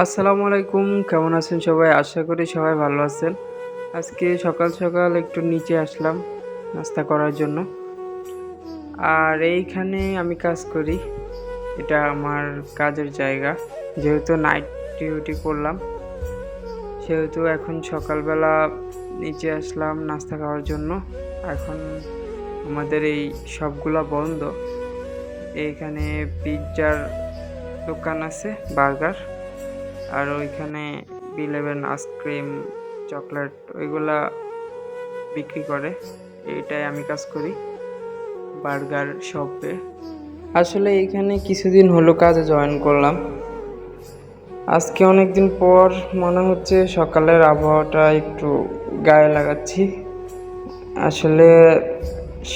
আসসালামু আলাইকুম, কেমন আছেন সবাই? আশা করি সবাই ভালো আছেন। আজকে সকাল সকাল একটু নিচে আসলাম নাস্তা করার জন্য। আর এইখানে আমি কাজ করি, এটা আমার কাজের জায়গা। যেহেতু নাইট ডিউটি করলাম, সেহেতু এখন সকালবেলা নিচে আসলাম নাস্তা খাওয়ার জন্য। এখন আমাদের এই সবগুলা বন্ধ। এইখানে পিৎজার দোকান আছে, বার্গার, আর ওইখানে বিলেভেন আইসক্রিম, চকলেট ওইগুলা বিক্রি করে। এইটাই আমি কাজ করি বার্গার শপে। আসলে এইখানে কিছুদিন হলো কাজে জয়েন করলাম। আজকে অনেক দিন পর মনে হচ্ছে সকালের আবহাওয়াটা একটু গায়ে লাগাচ্ছি। আসলে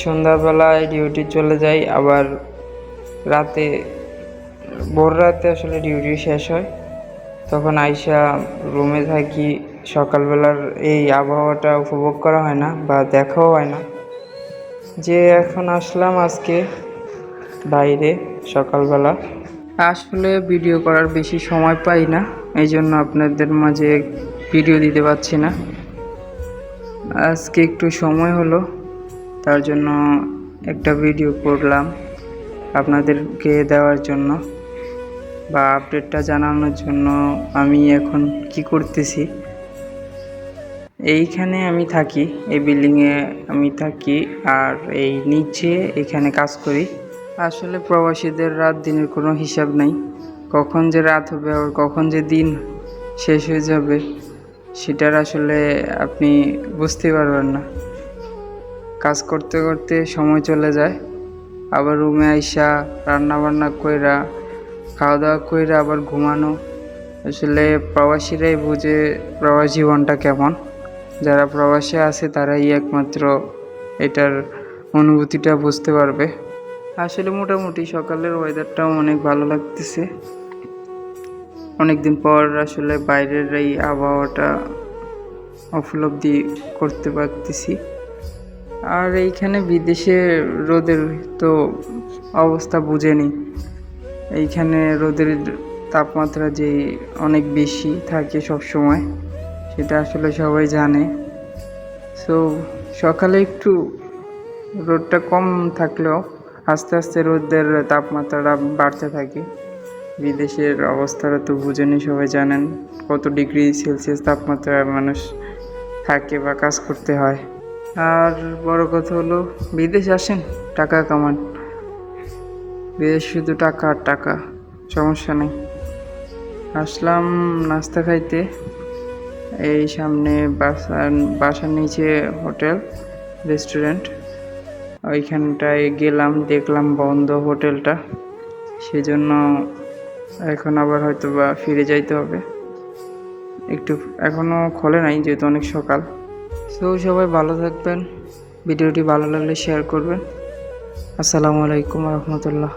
সন্ধ্যাবেলায় ডিউটি চলে যাই, আবার রাতে ভোর রাতে আসলে ডিউটি শেষ হয়, তখন আইসা রুমে থাকি। সকালবেলার এই আবহাওয়াটা উপভোগ করা হয় না বা দেখাও হয় না। যে এখন আসলাম আজকে বাইরে সকালবেলা, আসলে ভিডিও করার বেশি সময় পাই না, এই জন্য আপনাদের মাঝে ভিডিও দিতে পারছি না। আজকে একটু সময় হলো, তার জন্য একটা ভিডিও করলাম আপনাদেরকে দেওয়ার জন্য বা আপডেটটা জানানোর জন্য। আমি এখন কি করতেছি, এইখানে আমি থাকি, এই বিল্ডিংয়ে আমি থাকি, আর এই নিচে এখানে কাজ করি। আসলে প্রবাসীদের রাত দিনের কোনো হিসাব নেই, কখন যে রাত হবে আর কখন যে দিন শেষ হয়ে যাবে সেটার আসলে আপনি বুঝতে পারবেন না। কাজ করতে করতে সময় চলে যায়, আবার রুমে আইসা রান্না বান্না কইরা খাওয়া দাওয়া কইরা আবার ঘুমানো। আসলে প্রবাসীরাই বুঝে প্রবাস জীবনটা কেমন। যারা প্রবাসে আছে তারাই একমাত্র এটার অনুভূতিটা বুঝতে পারবে। আসলে মোটামুটি সকালের ওয়েদারটাও অনেক ভালো লাগতেছে। অনেকদিন পর আসলে বাইরের এই আবহাওয়াটা উপলব্ধি করতে পারতেছি। আর এইখানে বিদেশে রোদের তো অবস্থা বুঝেনি। এইখানে রোদের তাপমাত্রা যে অনেক বেশি থাকে সব সময়, সেটা আসলে সবাই জানে। সো সকালে একটু রোদটা কম থাকলেও আস্তে আস্তে রোদের তাপমাত্রাটা বাড়তে থাকে। বিদেশের অবস্থাটা তো বুঝেনি, সবাই জানেন কত ডিগ্রি সেলসিয়াস তাপমাত্রায় মানুষ থাকে বা কাজ করতে হয়। আর বড় কথা হলো, বিদেশ আসেন টাকা কামান, বিদেশ শুধু টাকা আর টাকা, সমস্যা নেই। আসলাম নাস্তা খাইতে, এই সামনে বাসার নিচে হোটেল রেস্টুরেন্ট, ওইখানটায় গেলাম, দেখলাম বন্ধ হোটেলটা, সেজন্য এখন আবার হয়তো বা ফিরে যাইতে হবে। একটু এখনও খোলে নাই যেহেতু অনেক সকাল। সো সবাই ভালো থাকবেন, ভিডিওটি ভালো লাগলে শেয়ার করবেন। আসসালামু আলাইকুম রহমতুল্লাহ।